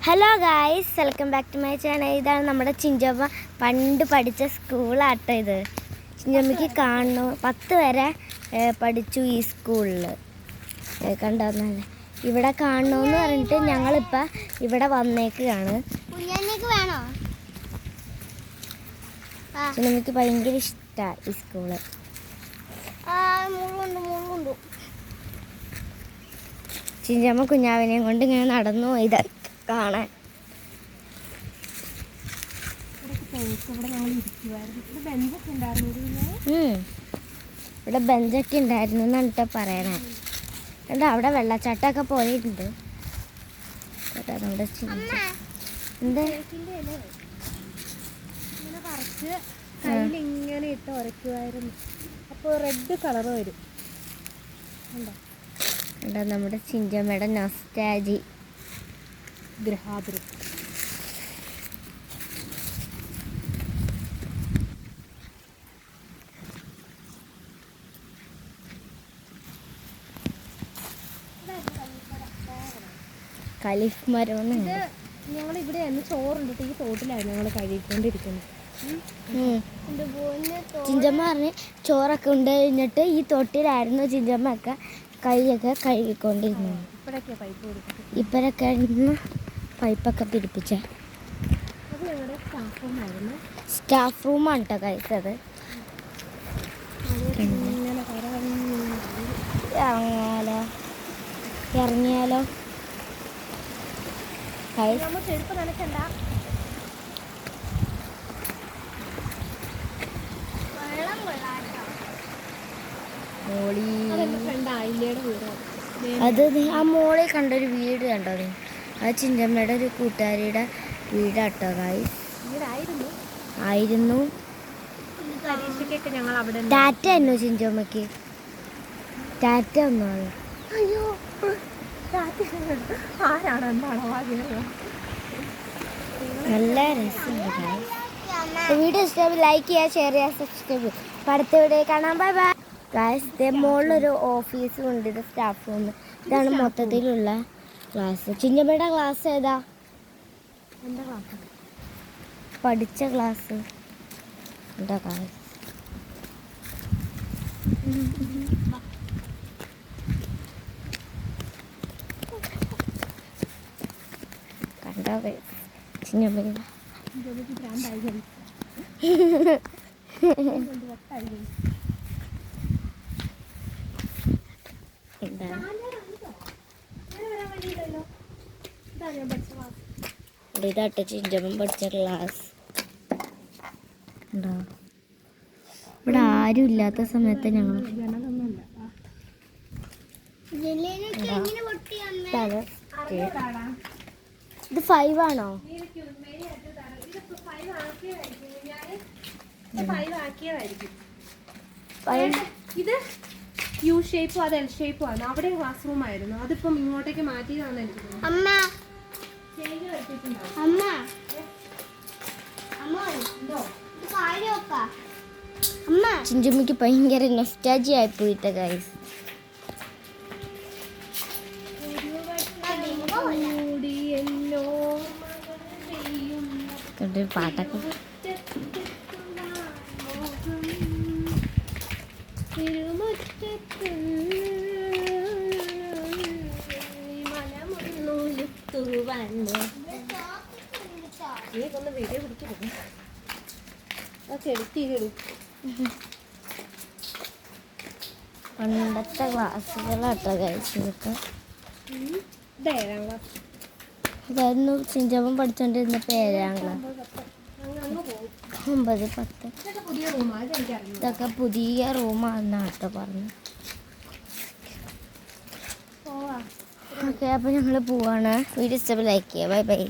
Hello guys, welcome back to my channel. ഇതാണ് നമ്മുടെ ചിഞ്ചമ്മ പണ്ട് പഠിച്ച സ്കൂളാട്ടോ. ഇത് ചിഞ്ചമ്മയ്ക്ക് കാണുന്നു. 10 വരെ പഠിച്ചു ഈ സ്കൂളിൽ. കണ്ടോന്നല്ലേ ഇവിടെ കാണണമെന്ന് പറഞ്ഞിട്ട് ഞങ്ങളിപ്പോൾ ഇവിടെ വന്നേക്കാണ്. ചിഞ്ചമ്മയ്ക്ക് ഭയങ്കര ഇഷ്ടമാണ് ഈ സ്കൂള്. ചിഞ്ചമ്മ കുഞ്ഞാവിനെയും കൊണ്ട് ഇങ്ങനെ നടന്നു പോയത് കാണാൻ. ഇവിടെ ബെഞ്ചൊക്കെ ഉണ്ടായിരുന്നു എന്നാണ് കേട്ടോ പറയണേ. കണ്ടോ അവിടെ വെള്ളച്ചാട്ടമൊക്കെ പോയിട്ടുണ്ട്. നമ്മുടെ എന്താ ഇങ്ങനെ ഇട്ട് ഉരയ്ക്കുമായിരുന്നു. അപ്പോൾ റെഡ് കളർ വരും. കണ്ടോ നമ്മുടെ ചിഞ്ചമ്മയുടെ നൊസ്റ്റാൾജി. ഗൃഹാതുരം കലിഫ് മരം. ഞങ്ങൾ ഇവിടെ ചോറുണ്ടിട്ട് ഈ തോട്ടിലായിരുന്നു ഞങ്ങൾ കഴുകിക്കൊണ്ടിരിക്കുന്നത്. ചിഞ്ചമ്മ പറഞ്ഞ് ചോറൊക്കെ ഉണ്ട് കഴിഞ്ഞിട്ട് ഈ തൊട്ടിലായിരുന്നു ചിഞ്ചമ്മ ഒക്കെ കൈയൊക്കെ കഴുകിക്കൊണ്ടിരുന്നത്. ഇപ്പോഴൊക്കെ പൈപ്പൊക്കെ പിടിപ്പിച്ച സ്റ്റാഫ് റൂമാണ് കേട്ടോ കഴിച്ചത്. ഇറങ്ങിയാലോ അത് ആ മോളിൽ കണ്ടൊരു വീട് കണ്ടോ നീ? അത് ചിഞ്ചമ്മയുടെ ഒരു കൂട്ടുകാരിയുടെ വീടാട്ടോ. ആയിരുന്നു. ടാറ്റ എന്നോ ചിഞ്ചമ്മക്ക് ടാറ്റ ഒന്നാണ്. നല്ല രസമുണ്ട്. വീഡിയോ ഇഷ്ടമായി ലൈക്ക് ചെയ്യുക, ഷെയർ ചെയ്യുക, സബ്സ്ക്രൈബ് ചെയ്യുക. അപ്പോൾ അടുത്ത വീഡിയോ കാണാം. Bye bye guys. ഇതേ മുകളിലൊരു ഓഫീസും ഉണ്ട്. ഇത് സ്റ്റാഫ് റൂം. ഇതാണ് മൊത്തത്തിലുള്ള ക്ലാസ്. ചിഞ്ചമ്മയുടെ ക്ലാസ് ഏതാ? എന്താ ക്ലാസ്? പഠിച്ച ക്ലാസ് എന്താ ഗായ്സ്? കണ്ടോ ഗായ്സ് ചിഞ്ചമ്മ ഇതാട്ടോ ചിഞ്ചമ്മ പഠിച്ച ക്ലാസ്. ഉണ്ടോ ഇവിടെ ആരും ഇല്ലാത്ത സമയത്ത് ഞങ്ങൾ ഇത് 5 ആണോ? ഇത് യു ഷേപ്പും അത് എൽ ഷേപ്പും ആണ്. അവിടെ ക്ലാസ് റൂം ആയിരുന്നു. അതിപ്പം ഇങ്ങോട്ടേക്ക് മാറ്റിയതാണ് എനിക്ക് തോന്നുന്നത്. ചിഞ്ചുമ്മയ്ക്ക് ഭയങ്കര നൊസ്റ്റാൾജി ആയി പോയിട്ട് ഗൈസ്. പാട്ടൊക്കെ വീഡിയോ പിടിക്കുന്നു. പണ്ടത്തെ ക്ലാസ്സുകളാട്ടോ ഗൈസ്. ഇതൊക്കെ ഇതായിരുന്നു ചിഞ്ചമ്മ പഠിച്ചോണ്ടിരുന്ന 7ാം ക്ലാസ്. 9, 10 ഇതൊക്കെ പുതിയ റൂമാണെന്നാട്ടോ പറഞ്ഞു. ഓക്കെ, അപ്പോൾ ഞങ്ങൾ പോവാണ്. വീഡിയോ ഇഷ്ടമായി ലൈക്ക് ചെയ്യുക. Bye bye.